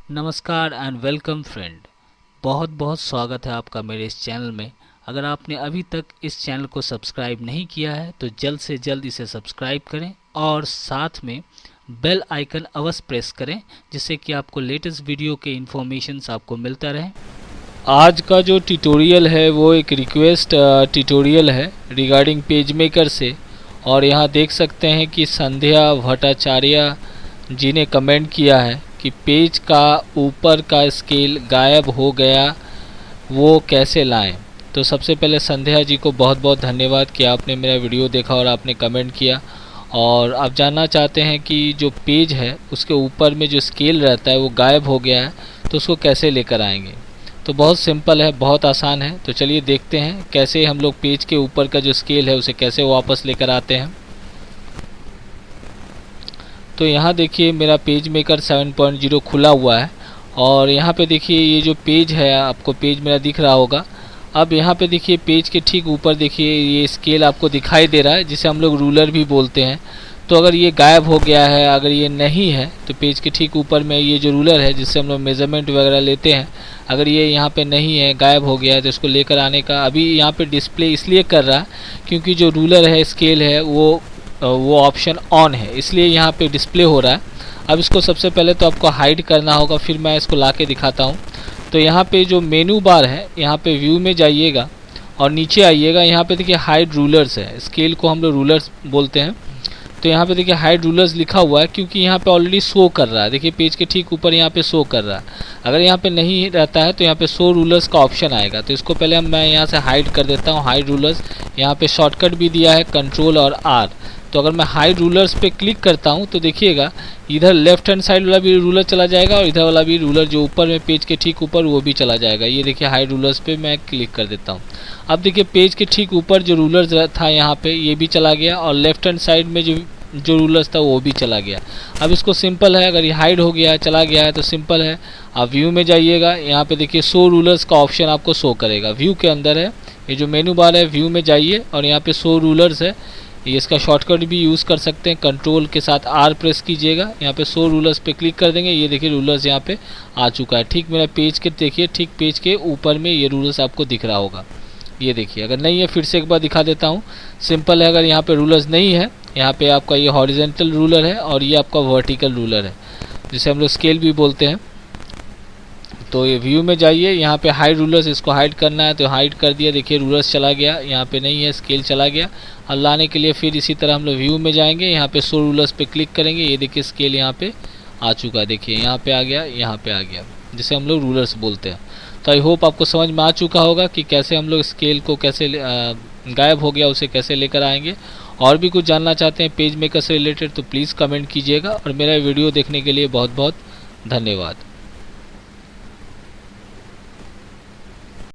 नमस्कार and welcome friend. बहुत बहुत स्वागत है आपका मेरे इस चैनल में। अगर आपने अभी तक इस चैनल को सब्सक्राइब नहीं किया है तो जल्द से जल्द इसे सब्सक्राइब करें और साथ में बेल आइकन अवश्य प्रेस करें, जिससे कि आपको लेटेस्ट वीडियो के इन्फॉर्मेशंस आपको मिलता रहे। आज का जो ट्यूटोरियल है वो एक रिक्वेस्ट ट्यूटोरियल है रिगार्डिंग पेज मेकर से। और यहाँ देख सकते हैं कि संध्या भट्टाचार्य जी ने कमेंट किया है कि पेज का ऊपर का स्केल गायब हो गया, वो कैसे लाएं। तो सबसे पहले संध्या जी को बहुत बहुत धन्यवाद कि आपने मेरा वीडियो देखा और आपने कमेंट किया और आप जानना चाहते हैं कि जो पेज है उसके ऊपर में जो स्केल रहता है वो गायब हो गया है, तो उसको कैसे लेकर आएंगे। तो बहुत सिंपल है, बहुत आसान है। तो चलिए देखते हैं कैसे हम लोग पेज के ऊपर का जो स्केल है उसे कैसे वापस लेकर आते हैं। तो यहाँ देखिए मेरा पेज मेकर 7.0 खुला हुआ है और यहाँ पे देखिए ये जो पेज है, आपको पेज मेरा दिख रहा होगा। अब यहाँ पे देखिए पेज के ठीक ऊपर देखिए ये स्केल आपको दिखाई दे रहा है, जिसे हम लोग रूलर भी बोलते हैं। तो अगर ये गायब हो गया है, अगर ये नहीं है, तो पेज के ठीक ऊपर में ये जो रूलर है जिससे हम लोग मेज़रमेंट वगैरह लेते हैं, अगर ये यहाँ पे नहीं है, गायब हो गया है, तो इसको लेकर आने का अभी यहाँ पे डिस्प्ले इसलिए कर रहा है क्योंकि जो रूलर है, स्केल है, वो ऑप्शन ऑन है, इसलिए यहाँ पे डिस्प्ले हो रहा है। अब इसको सबसे पहले तो आपको हाइड करना होगा, फिर मैं इसको ला के दिखाता हूँ। तो यहाँ पे जो मेनू बार है, यहाँ पे व्यू में जाइएगा और नीचे आइएगा। यहाँ पे देखिए हाइड रूलर्स है, स्केल को हम लोग रूलर्स बोलते हैं। तो यहाँ पे देखिए हाइड रूलर्स लिखा हुआ है क्योंकि यहाँ पे ऑलरेडी शो कर रहा है। देखिए पेज के ठीक ऊपर यहाँ पे शो कर रहा है। अगर यहाँ पे नहीं रहता है तो यहाँ पे शो रूलर्स का ऑप्शन आएगा। तो इसको पहले मैं यहाँ से हाइड कर देता हूँ, हाइड रूलर्स। यहाँ पे शॉर्टकट भी दिया है कंट्रोल और आर। तो अगर मैं हाइड रूलर्स पे क्लिक करता हूँ तो देखिएगा इधर लेफ्ट हैंड साइड वाला भी रूलर चला जाएगा और इधर वाला भी रूलर जो ऊपर में पेज के ठीक ऊपर वो भी चला जाएगा। ये देखिए हाइड रूलर्स पे मैं क्लिक कर देता हूँ। अब देखिए पेज के ठीक ऊपर जो रूलर था यहाँ पे ये भी चला गया और लेफ्ट हैंड साइड में जो रूलर्स था वो भी चला गया। अब इसको सिंपल है, अगर ये हाइड हो गया है, चला गया है, तो सिंपल है, आप व्यू में जाइएगा। यहाँ पे देखिए शो रूलर्स का ऑप्शन आपको शो करेगा, व्यू के अंदर है। ये जो मेनू बार है, व्यू में जाइए और यहाँ पे शो रूलर्स है, ये इसका शॉर्टकट भी यूज़ कर सकते हैं, कंट्रोल के साथ आर प्रेस कीजिएगा। यहाँ पे शो रूलर्स पे क्लिक कर देंगे। ये देखिए रूलर्स यहाँ पे आ चुका है। ठीक मेरा पेज के देखिए ठीक पेज के ऊपर में ये रूलर्स आपको दिख रहा होगा। ये देखिए, अगर नहीं है फिर से एक बार दिखा देता हूँ। सिंपल है, अगर यहाँ पे रूलर्स नहीं है, यहाँ पे आपका ये हॉरिजेंटल रूलर है और ये आपका वर्टिकल रूलर है, जिसे हम लोग स्केल भी बोलते हैं। तो ये व्यू में जाइए, यहाँ पे हाइड रूलर्स, इसको हाइड करना है तो हाइड कर दिया। देखिए रूलर्स चला गया, यहाँ पे नहीं है, स्केल चला गया। और लाने के लिए फिर इसी तरह हम लोग व्यू में जाएंगे, यहाँ पे शो रूलर्स पे क्लिक करेंगे। ये देखिए स्केल यहाँ पे आ चुका है, देखिए यहाँ पे आ गया, यहाँ पे आ गया, जिसे हम लोग रूलर्स बोलते हैं। तो आई होप आपको समझ में आ चुका होगा कि कैसे हम लोग स्केल को कैसे गायब हो गया उसे कैसे लेकर आएंगे। और भी कुछ जानना चाहते हैं पेज मेकर से रिलेटेड तो प्लीज़ कमेंट कीजिएगा और मेरा वीडियो देखने के लिए बहुत बहुत धन्यवाद।